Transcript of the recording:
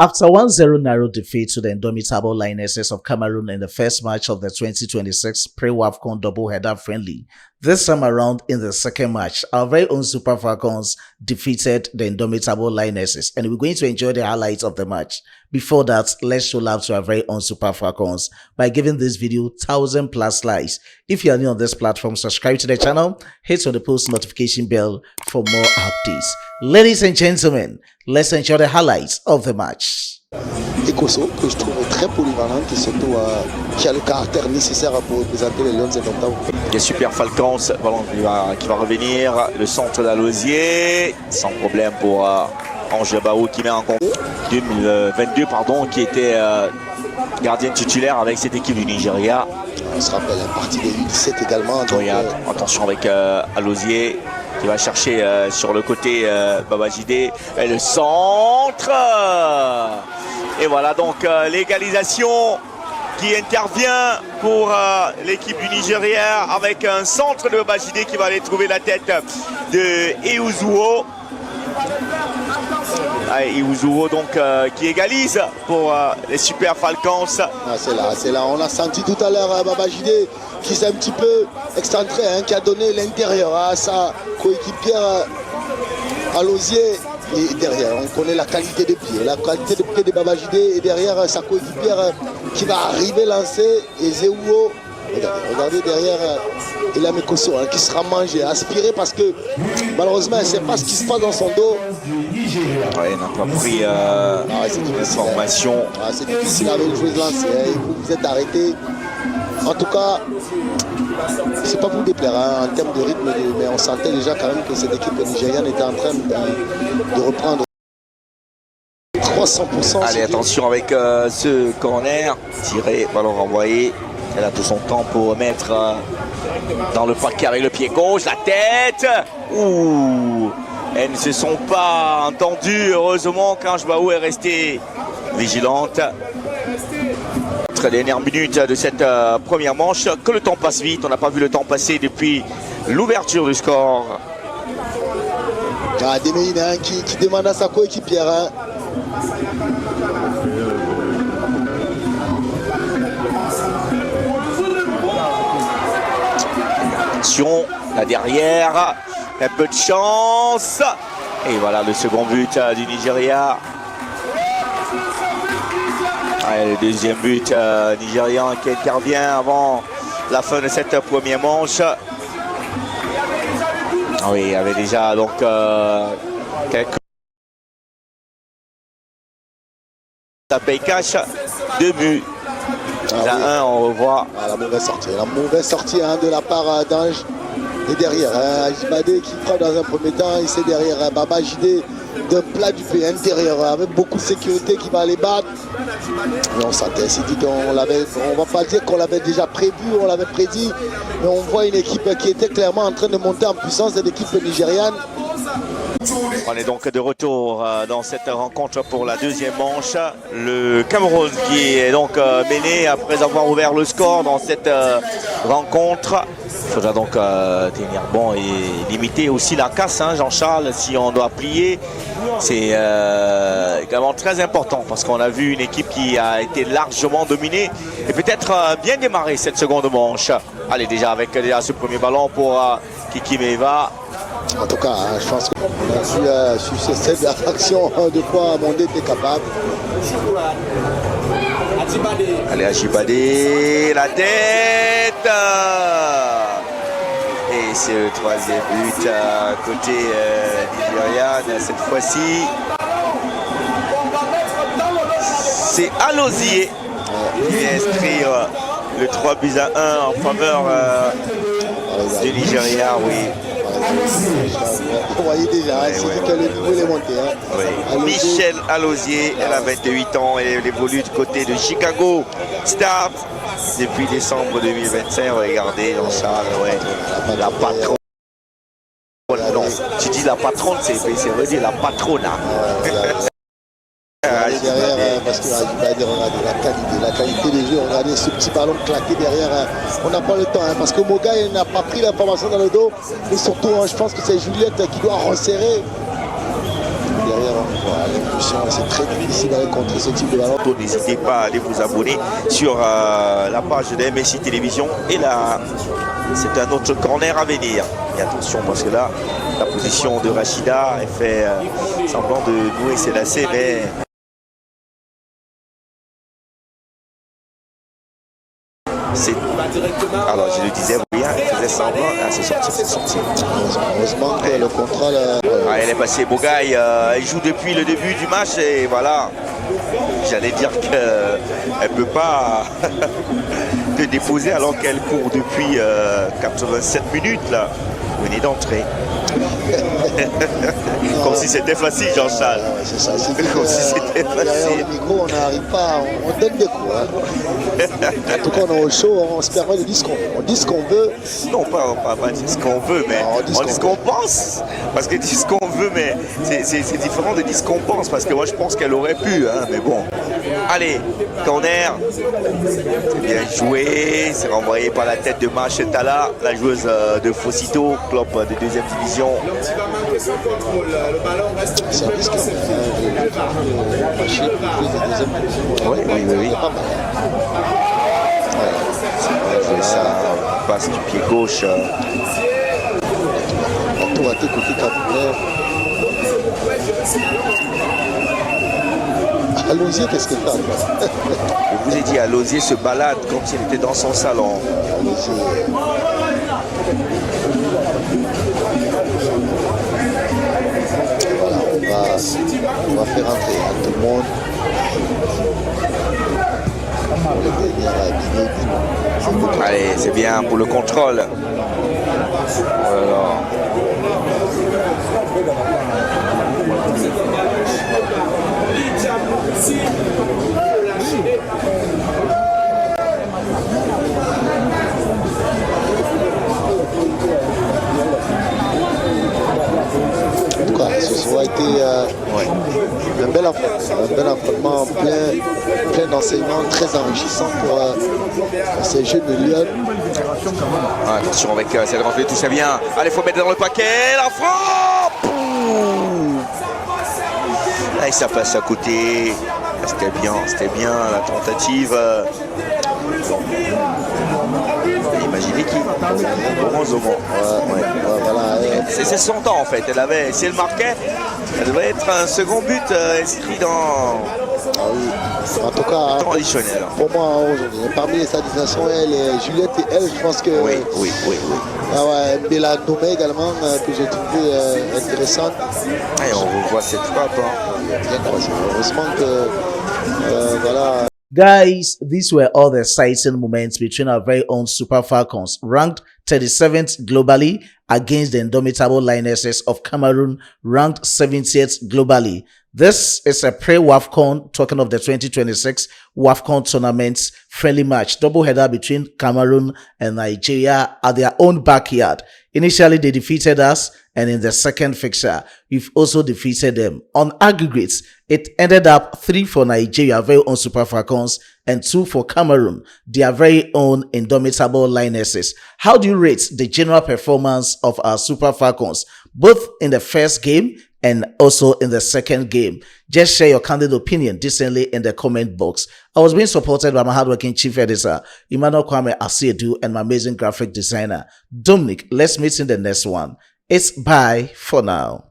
After 1-0 narrow defeat to the indomitable Lionesses of Cameroon in the first match of the 2026 Pre-WAFCON doubleheader friendly, this time around in the second match, our very own Super Falcons defeated the indomitable Lionesses, and we're going to enjoy the highlights of the match. Before that, let's show love to our very own Super Falcons by giving this video 1,000+ likes. If you are new on this platform, subscribe to the channel, hit on the post notification bell for more updates. Ladies and gentlemen, let's enjoy the highlights of the match. Ekosso, que je trouve très polyvalente et surtout qui a le caractère nécessaire pour représenter les Lions indomptables. Les Super Falcons, ballon qui va revenir, le centre d'Alosier, sans problème pour Ange Baou qui met en compte 2022 pardon, qui était gardien titulaire avec cette équipe du Nigeria. On se rappelle un parti des U17 également. Donc, attention avec Alosier qui va chercher sur le côté Babajide et le centre. Et voilà donc l'égalisation qui intervient pour l'équipe du Nigeria avec un centre de Babajide qui va aller trouver la tête de Iwuzuo. Iwuzuo donc qui égalise pour les Super Falcons. C'est là, on a senti tout à l'heure Babajide qui s'est un petit peu excentré, qui a donné l'intérieur à sa coéquipière Alosier. Et derrière, on connaît la qualité de pied de Babajide, et derrière sa coéquipière qui va arriver lancer, et Zewuo, regardez derrière Elam Ekosso qui sera mangé, aspiré parce que malheureusement elle ne sait pas ce qui se passe dans son dos. Ouais, il n'a pas pris l'information. C'est difficile avec une joueuse lancée, vous êtes arrêté. En tout cas, c'est pas pour déplaire en termes de rythme, mais on sentait déjà quand même que cette équipe nigériane était en train de reprendre 300%. Allez, attention avec ce corner, tiré, ballon renvoyé. Elle a tout son temps pour mettre dans le paquet avec le pied gauche, la tête. Ouh, elles ne se sont pas entendues, heureusement, quand Jbaou est restée vigilante. Dernière minute de cette première manche, que le temps passe vite, on n'a pas vu le temps passer depuis l'ouverture du score. Demeine qui demande à sa coéquipière. Attention, là derrière, un peu de chance. Et voilà le second but du Nigeria. Le deuxième but nigérian qui intervient avant la fin de cette première manche. Oui, il y avait déjà donc quelques paye cash, 2 buts. À 1, on revoit. La mauvaise sortie de la part d'Ange. Et derrière, Ajibade qui prend dans un premier temps, et c'est derrière Babajide d'un plat du pays intérieur avec beaucoup de sécurité qui va aller battre. Mais on sentait, c'est dit qu'on l'avait, on va pas dire qu'on l'avait déjà prévu, on l'avait prédit, mais on voit une équipe qui était clairement en train de monter en puissance, de l'équipe nigériane. On est donc de retour dans cette rencontre pour la deuxième manche. Le Cameroun qui est donc mené après avoir ouvert le score dans cette rencontre. Il faudra donc tenir bon et limiter aussi la casse, Jean-Charles, si on doit plier. C'est également très important parce qu'on a vu une équipe qui a été largement dominée et peut-être bien démarrer cette seconde manche. Allez, déjà avec ce premier ballon pour Kiki Meiva. En tout cas, je pense qu'on a vu sur cette action de quoi Mondé était capable. Allez, Ajibade, la tête. Et c'est le troisième but côté nigériane. Cette fois-ci, c'est Alosier qui vient inscrire le 3-1 en faveur du Nigeria, oui. Vous voyez déjà, c'est que le niveau est monté. Oui. Michel Alosier, elle a 28 ans, elle évolue du côté de Chicago Stars depuis décembre 2025. Regardez, Jean-Charles, la patronne. Non, tu dis la patronne, c'est redire la patronne. Derrière, parce que regardez la qualité des jeux, regardez ce petit ballon claqué derrière. On n'a pas le temps, parce que Moga n'a pas pris l'information dans le dos. Mais surtout, je pense que c'est Juliette qui doit resserrer. derrière, on voit l'impulsion. C'est très difficile d'aller contre ce type de ballon. N'hésitez pas à aller vous abonner sur la page de MSI Télévision. Et là, c'est un autre corner à venir. Et attention, parce que là, la position de Rachida, elle fait semblant de nouer ses lacets, mais... Alors, je le disais, oui, elle faisait semblant. Ah, c'est sorti. Heureusement que le contrôle... elle est passée, Bogaï, elle joue depuis le début du match et voilà. J'allais dire qu'elle ne peut pas te déposer alors qu'elle court depuis 87 minutes, là. Vous venez d'entrer. Comme si c'était facile, Jean-Charles. C'est ça, comme si c'était facile. Derrière le micro, on n'arrive pas, on donne des coups. Hein. En tout cas, on est au show, on se permet de dire ce qu'on veut. On dit ce qu'on veut. Non, pas dire ce qu'on veut, mais on dit ce qu'on pense. Parce que dire ce qu'on veut, mais c'est différent de dire ce qu'on pense. Parce que moi, je pense qu'elle aurait pu, hein, mais bon. Allez, corner. C'est bien joué. C'est renvoyé par la tête de Mache Tala, la joueuse de Fosito, club de deuxième division. C'est un risque. Oui. Ça passe du pied gauche. On va t'écouter Camerounais. À Lausier, qu'est-ce qu'il fait? Je vous ai dit, à Lausier se balade comme s'il était dans son salon. Voilà, on va faire entrer tout le monde. Allez, c'est bien pour le contrôle. Voilà. En tout cas, ce soir a été un bel affrontement plein d'enseignements, très enrichissant pour ces jeunes de Lyon. Attention avec cette rentrée, tout ça bien. Allez, il faut mettre dans le paquet, la frappe. Allez, ça passe à côté. C'était bien la tentative. Imaginez qui c'est son temps en fait. Si elle marquait, elle devrait être un second but inscrit dans. En tout cas, traditionnel. Pour moi, aujourd'hui, parmi les satisfactions, Juliette et elle, je pense que. Oui. Ah ouais, Bella Domé également, que j'ai trouvé intéressante. Et on revoit cette frappe. Heureusement que. Voilà. Guys, these were all the exciting moments between our very own Super Falcons, ranked 37th globally, against the indomitable Lionesses of Cameroon, ranked 70th globally. This is a pre-WAFCON, talking of the 2026 WAFCON tournament friendly match, doubleheader between Cameroon and Nigeria at their own backyard. Initially, they defeated us, and in the second fixture, we've also defeated them. On aggregates, it ended up 3 for Nigeria, very own Super Falcons, and 2 for Cameroon, their very own indomitable Lionesses. How do you rate the general performance of our Super Falcons, both in the first game and also in the second game? Just share your candid opinion decently in the comment box. I was being supported by my hardworking chief editor, Emmanuel Kwame Asiedu, and my amazing graphic designer, Dominic. Let's meet in the next one. It's bye for now.